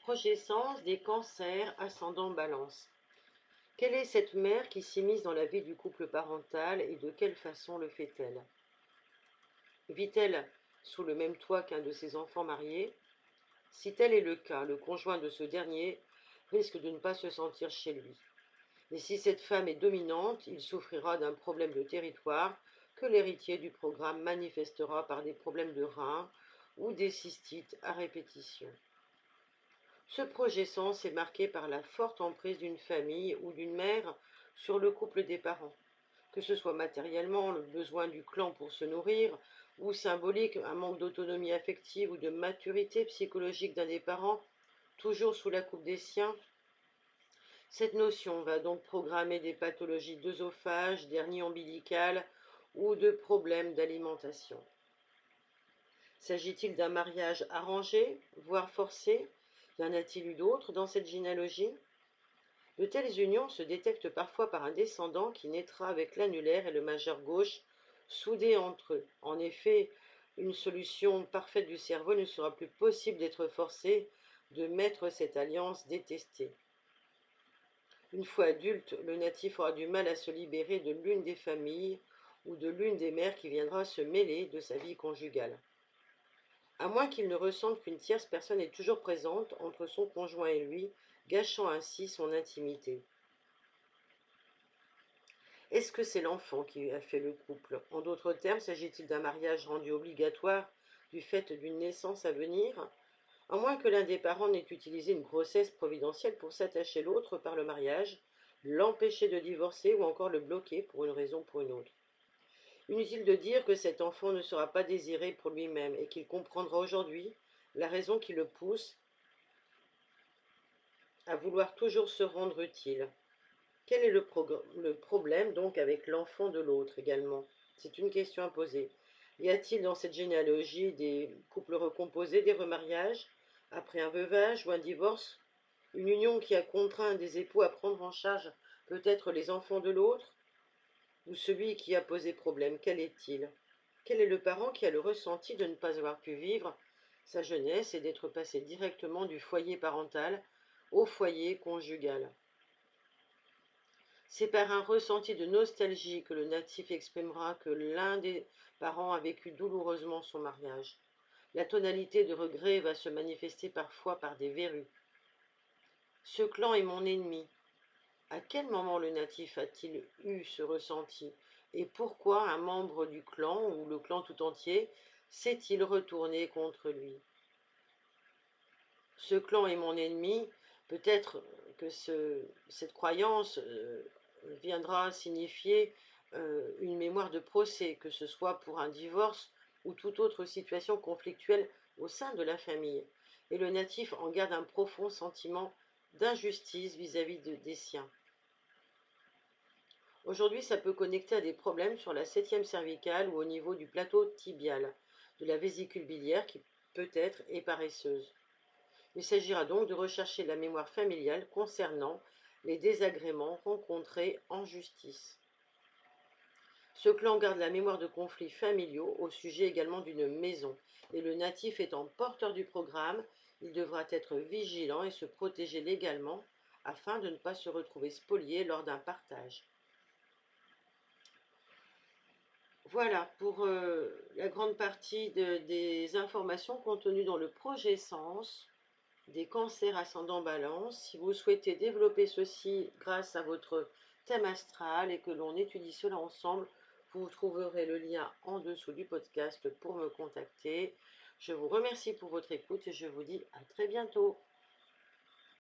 Progescence des cancers ascendant Balance. Quelle est cette mère qui s'immisce dans la vie du couple parental et de quelle façon le fait-elle? Vit-elle sous le même toit qu'un de ses enfants mariés? Si tel est le cas, le conjoint de ce dernier risque de ne pas se sentir chez lui. Et si cette femme est dominante, il souffrira d'un problème de territoire que l'héritier du programme manifestera par des problèmes de reins ou des cystites à répétition. Ce projet sens est marqué par la forte emprise d'une famille ou d'une mère sur le couple des parents, que ce soit matériellement, le besoin du clan pour se nourrir, ou symbolique, un manque d'autonomie affective ou de maturité psychologique d'un des parents, toujours sous la coupe des siens. Cette notion va donc programmer des pathologies d'œsophage, d'hernie ombilicale ou de problèmes d'alimentation. S'agit-il d'un mariage arrangé, voire forcé? Y en a-t-il eu d'autres dans cette généalogie? De telles unions se détectent parfois par un descendant qui naîtra avec l'annulaire et le majeur gauche soudés entre eux. En effet, une solution parfaite du cerveau ne sera plus possible d'être forcé de mettre cette alliance détestée. Une fois adulte, le natif aura du mal à se libérer de l'une des familles ou de l'une des mères qui viendra se mêler de sa vie conjugale. À moins qu'il ne ressente qu'une tierce personne est toujours présente entre son conjoint et lui, gâchant ainsi son intimité. Est-ce que c'est l'enfant qui a fait le couple? En d'autres termes, s'agit-il d'un mariage rendu obligatoire du fait d'une naissance à venir? À moins que l'un des parents n'ait utilisé une grossesse providentielle pour s'attacher l'autre par le mariage, l'empêcher de divorcer ou encore le bloquer pour une raison ou pour une autre. Inutile de dire que cet enfant ne sera pas désiré pour lui-même et qu'il comprendra aujourd'hui la raison qui le pousse à vouloir toujours se rendre utile. Quel est le problème donc avec l'enfant de l'autre également? C'est une question à poser. Y a-t-il dans cette généalogie des couples recomposés, des remariages, après un veuvage ou un divorce? Une union qui a contraint des époux à prendre en charge peut-être les enfants de l'autre? Ou celui qui a posé problème, quel est-il? Quel est le parent qui a le ressenti de ne pas avoir pu vivre sa jeunesse et d'être passé directement du foyer parental au foyer conjugal? C'est par un ressenti de nostalgie que le natif exprimera que l'un des parents a vécu douloureusement son mariage. La tonalité de regret va se manifester parfois par des verrues. Ce clan est mon ennemi. À quel moment le natif a-t-il eu ce ressenti? Et pourquoi un membre du clan, ou le clan tout entier, s'est-il retourné contre lui? Ce clan est mon ennemi, peut-être que cette croyance viendra signifier une mémoire de procès, que ce soit pour un divorce ou toute autre situation conflictuelle au sein de la famille. Et le natif en garde un profond sentiment d'injustice vis-à-vis des siens. Aujourd'hui, ça peut connecter à des problèmes sur la septième cervicale ou au niveau du plateau tibial, de la vésicule biliaire qui peut-être est paresseuse. Il s'agira donc de rechercher la mémoire familiale concernant les désagréments rencontrés en justice. Ce clan garde la mémoire de conflits familiaux au sujet également d'une maison, et le natif étant porteur du programme, il devra être vigilant et se protéger légalement afin de ne pas se retrouver spolié lors d'un partage. Voilà pour la grande partie des informations contenues dans le projet Sens des cancers ascendant Balance. Si vous souhaitez développer ceci grâce à votre thème astral et que l'on étudie cela ensemble, vous trouverez le lien en dessous du podcast pour me contacter. Je vous remercie pour votre écoute et je vous dis à très bientôt.